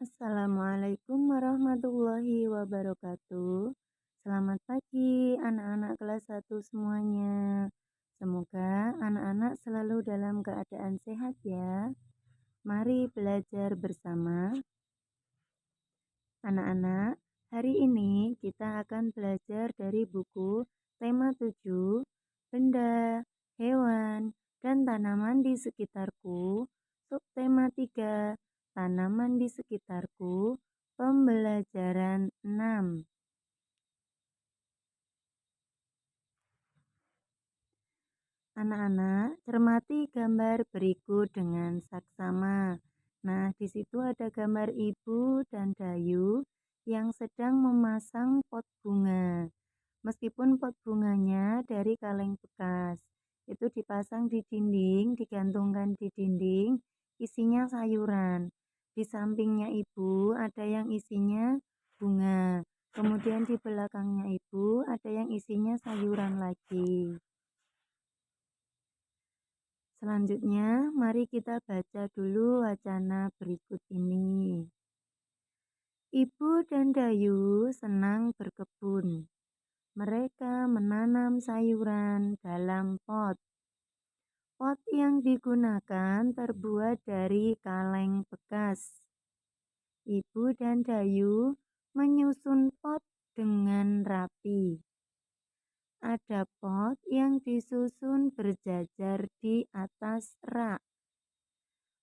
Assalamualaikum warahmatullahi wabarakatuh. Selamat pagi anak-anak kelas 1 semuanya. Semoga anak-anak selalu dalam keadaan sehat ya. Mari belajar bersama. Anak-anak, hari ini kita akan belajar dari buku tema 7, benda, hewan, dan tanaman di sekitarku. Subtema 3, tanaman di sekitarku. Pembelajaran 6. Anak-anak, cermati gambar berikut dengan saksama. Nah, di situ ada gambar ibu dan Dayu yang sedang memasang pot bunga. Meskipun pot bunganya dari kaleng bekas, itu dipasang di dinding, digantungkan di dinding, isinya sayuran. Di sampingnya ibu ada yang isinya bunga. Kemudian di belakangnya ibu ada yang isinya sayuran lagi. Selanjutnya, mari kita baca dulu wacana berikut ini. Ibu dan Dayu senang berkebun. Mereka menanam sayuran dalam pot. Pot yang digunakan terbuat dari kaleng bekas. Ibu dan Dayu menyusun pot dengan rapi. Ada pot yang disusun berjajar di atas rak.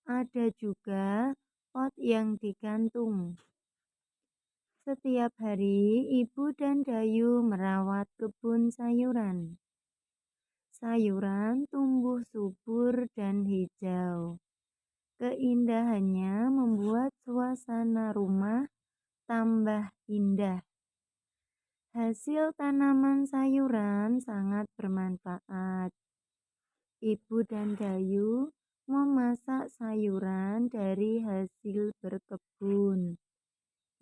Ada juga pot yang digantung. Setiap hari, Ibu dan Dayu merawat kebun sayuran. Sayuran tumbuh subur dan hijau. Keindahannya membuat suasana rumah tambah indah. Hasil tanaman sayuran sangat bermanfaat. Ibu dan Dayu memasak sayuran dari hasil berkebun.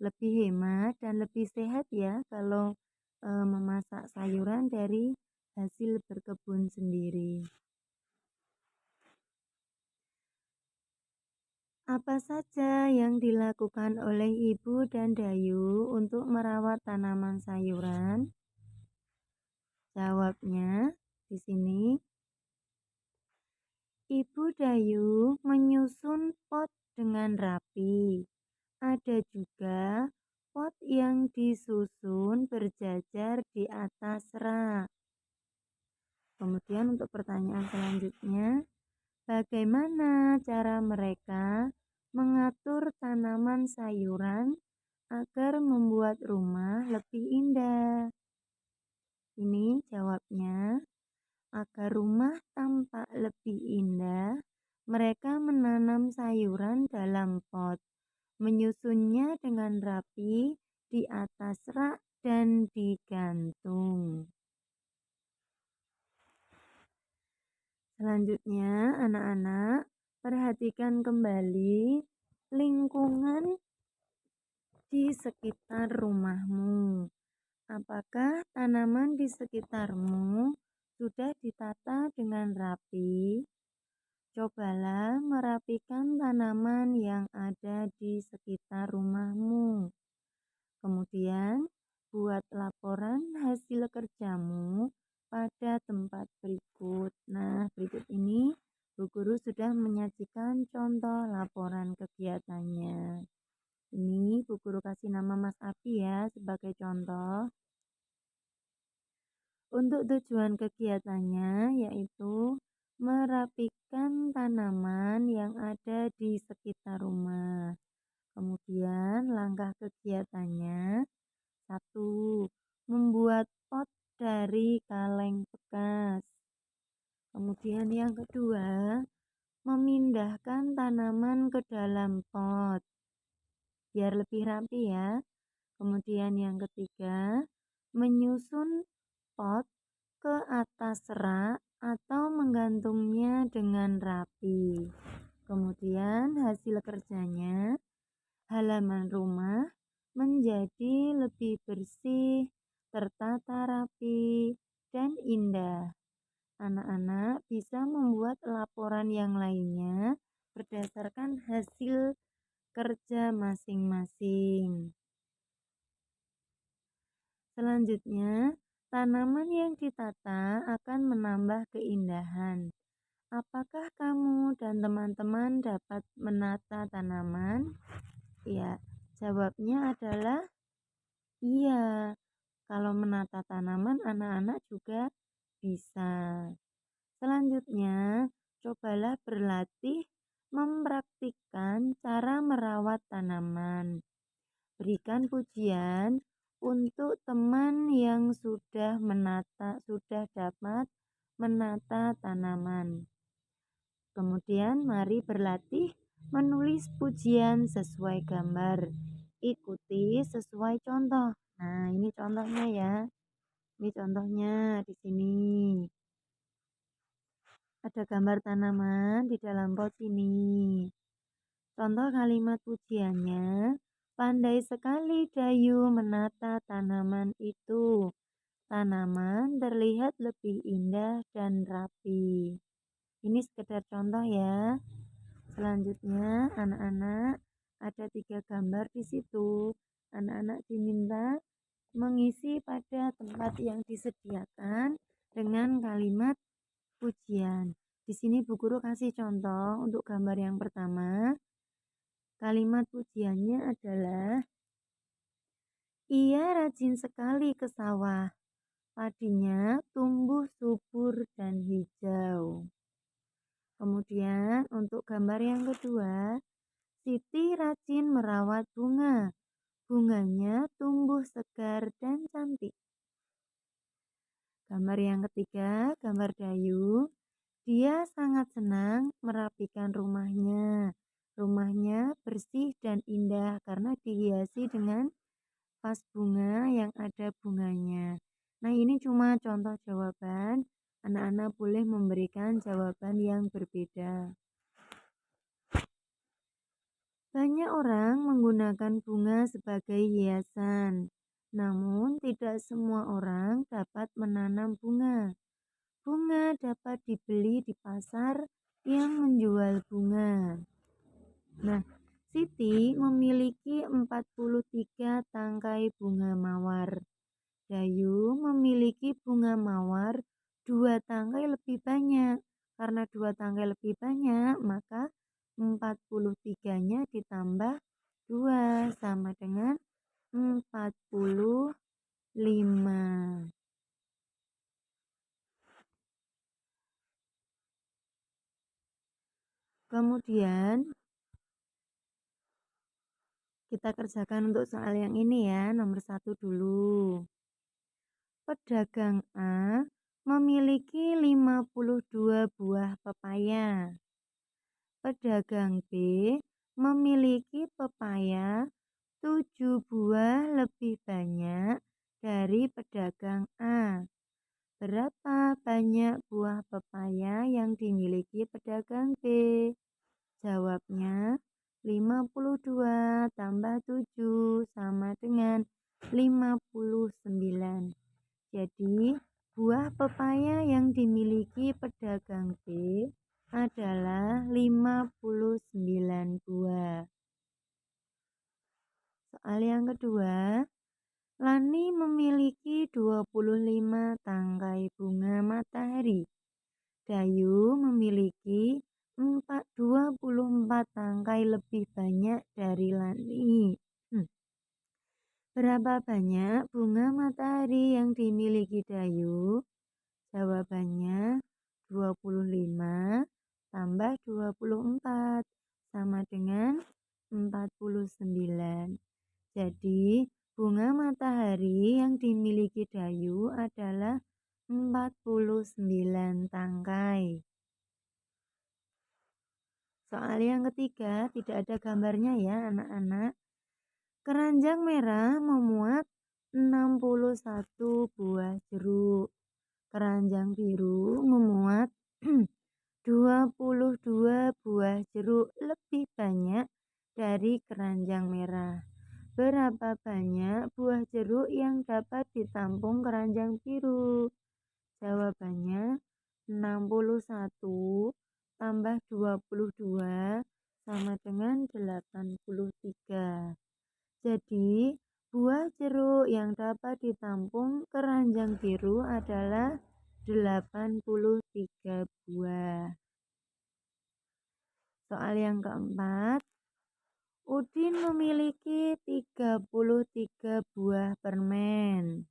Lebih hemat dan lebih sehat ya kalau memasak sayuran dari hasil berkebun sendiri. Apa saja yang dilakukan oleh Ibu dan Dayu untuk merawat tanaman sayuran? Jawabnya di sini. Ibu Dayu menyusun pot dengan rapi. Ada juga pot yang disusun berjajar di atas rak. Kemudian untuk pertanyaan selanjutnya, bagaimana cara mereka mengatur tanaman sayuran agar membuat rumah lebih indah? Ini jawabnya, agar rumah tampak lebih indah, mereka menanam sayuran dalam pot, menyusunnya dengan rapi di atas rak dan digantung. Selanjutnya, anak-anak, perhatikan kembali lingkungan di sekitar rumahmu. Apakah tanaman di sekitarmu sudah ditata dengan rapi? Cobalah merapikan tanaman yang ada di sekitar rumahmu. Kemudian, buat laporan hasil kerjamu pada tempat berikut. Nah, berikut ini Bu Guru sudah menyajikan contoh laporan kegiatannya. Ini Bu Guru kasih nama Mas Abi ya sebagai contoh. Untuk tujuan kegiatannya yaitu merapikan tanaman yang ada di sekitar rumah. Kemudian langkah kegiatannya, 1. Membuat pot dari kaleng bekas. Kemudian yang kedua, memindahkan tanaman ke dalam pot biar lebih rapi ya. Kemudian yang ketiga, menyusun pot ke atas rak atau menggantungnya dengan rapi. Kemudian hasil kerjanya, halaman rumah menjadi lebih bersih, tertata rapi, dan indah. Anak-anak bisa membuat laporan yang lainnya berdasarkan hasil kerja masing-masing. Selanjutnya, tanaman yang ditata akan menambah keindahan. Apakah kamu dan teman-teman dapat menata tanaman? Ya, jawabnya adalah iya. Kalau menata tanaman, anak-anak juga bisa. Selanjutnya, cobalah berlatih mempraktikkan cara merawat tanaman. Berikan pujian untuk teman yang sudah dapat menata tanaman. Kemudian mari berlatih menulis pujian sesuai gambar. Ikuti sesuai contoh. Nah, ini contohnya ya. Ini contohnya di sini. Ada gambar tanaman di dalam pot ini. Contoh kalimat pujiannya, pandai sekali Dayu menata tanaman itu. Tanaman terlihat lebih indah dan rapi. Ini sekedar contoh ya. Selanjutnya, anak-anak ada 3 gambar di situ. Anak-anak diminta mengisi pada tempat yang disediakan dengan kalimat pujian. Di sini Bu Guru kasih contoh untuk gambar yang pertama. Kalimat pujiannya adalah, ia rajin sekali ke sawah. Padinya tumbuh subur dan hijau. Kemudian untuk gambar yang kedua, Siti rajin merawat bunga. Bunganya tumbuh segar dan cantik. Gambar yang ketiga, gambar Dayu. Dia sangat senang merapikan rumahnya. Rumahnya bersih dan indah karena dihiasi dengan vas bunga yang ada bunganya. Nah, ini cuma contoh jawaban. Anak-anak boleh memberikan jawaban yang berbeda. Banyak orang menggunakan bunga sebagai hiasan, namun tidak semua orang dapat menanam bunga. Bunga dapat dibeli di pasar yang menjual bunga. Nah, Siti memiliki 43 tangkai bunga mawar. Dayu memiliki bunga mawar 2 tangkai lebih banyak. Karena 2 tangkai lebih banyak, maka 43-nya ditambah 2 sama dengan 45. Kemudian kita kerjakan untuk soal yang ini ya, nomor 1 dulu. Pedagang A memiliki 52 buah pepaya. Pedagang B memiliki pepaya 7 buah lebih banyak dari pedagang A. Berapa banyak buah pepaya yang dimiliki pedagang B? Jawabnya 52 tambah 7 sama dengan 59. Jadi, buah pepaya yang dimiliki pedagang B adalah 59 buah. Soal yang kedua, Lani memiliki 25 tangkai bunga matahari. Dayu memiliki 24 tangkai lebih banyak dari Lani. Berapa banyak bunga matahari yang dimiliki Dayu? Jawabannya 25 tambah 24 sama dengan 49. Jadi, bunga matahari yang dimiliki Dayu adalah 49 tangkai. Soal yang ketiga, tidak ada gambarnya ya anak-anak. Keranjang merah memuat 61 buah jeruk. Keranjang biru memuat 22 buah jeruk, lebih banyak dari keranjang merah. Berapa banyak buah jeruk yang dapat ditampung keranjang biru? Jawabannya 61 tambah 22 sama dengan 83. Jadi, buah jeruk yang dapat ditampung keranjang biru adalah 83 buah. Soal yang keempat, Udin memiliki 33 buah permen.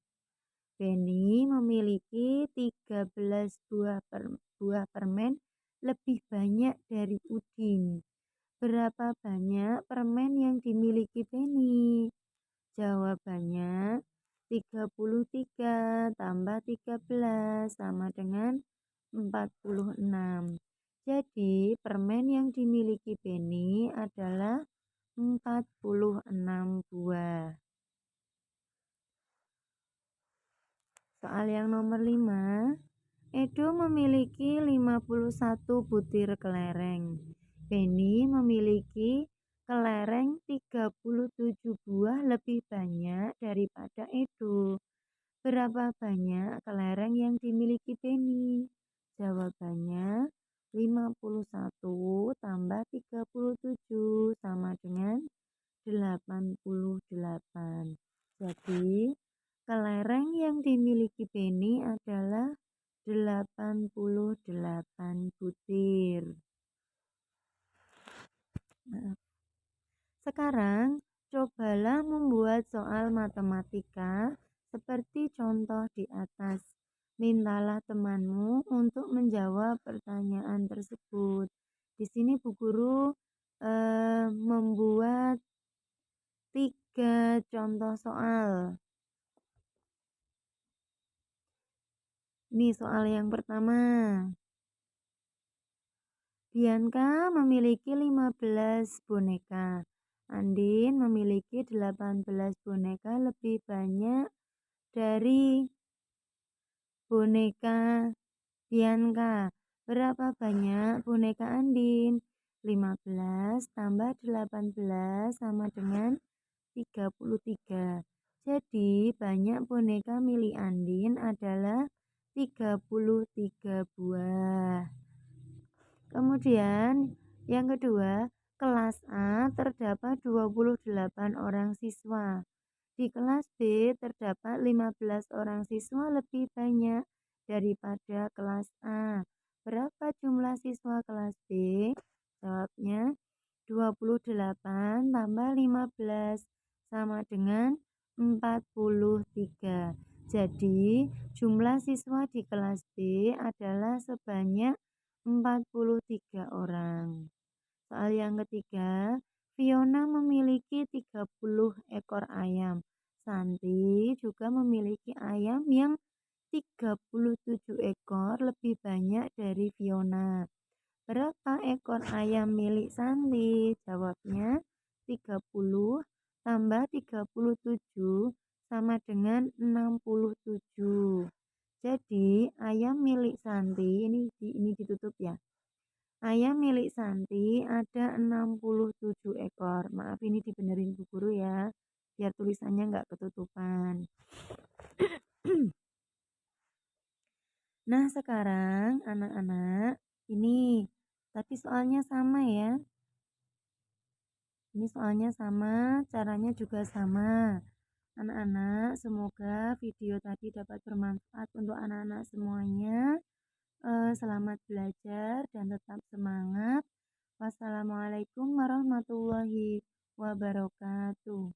Benny memiliki 13 buah permen lebih banyak dari Udin. Berapa banyak permen yang dimiliki Benny? Jawabannya 33 tambah 13 sama dengan 46. Jadi permen yang dimiliki Benny adalah 46 buah. Soal yang nomor 5, Edo memiliki 51 butir kelereng. Benny memiliki kelereng 37 buah lebih banyak daripada Edo. Berapa banyak kelereng yang dimiliki Benny? Jawabannya 51 tambah 37 sama dengan 88. Jadi, kelereng yang dimiliki Benny adalah 88 butir. Sekarang, cobalah membuat soal matematika seperti contoh di atas. Mintalah temanmu untuk menjawab pertanyaan tersebut. Di sini Bu Guru membuat 3 contoh soal. Ini soal yang pertama. Bianca memiliki 15 boneka. Andin memiliki 18 boneka lebih banyak dari boneka Bianca. Berapa banyak boneka Andin? 15 tambah 18 sama dengan 33. Jadi banyak boneka milik Andin adalah 33 buah. Kemudian yang kedua, kelas A terdapat 28 orang siswa. Di kelas B terdapat 15 orang siswa lebih banyak daripada kelas A. Berapa jumlah siswa kelas B? Jawabnya 28 tambah 15 sama dengan 43. Jadi, jumlah siswa di kelas B adalah sebanyak 43 orang. Soal yang ketiga, Fiona memiliki 30 ekor ayam. Santi juga memiliki ayam yang 37 ekor lebih banyak dari Fiona. Berapa ekor ayam milik Santi? Jawabnya 30 tambah 37 sama dengan 67. Jadi, ayam milik Santi, ini ditutup ya. Ayam milik Santi ada 67 ekor. Maaf ini dibenerin Bu Guru ya, biar tulisannya nggak ketutupan. Nah, sekarang anak-anak, ini tapi soalnya sama ya. Ini soalnya sama, caranya juga sama. Anak-anak, semoga video tadi dapat bermanfaat untuk anak-anak semuanya. Selamat belajar dan tetap semangat. Wassalamualaikum warahmatullahi wabarakatuh.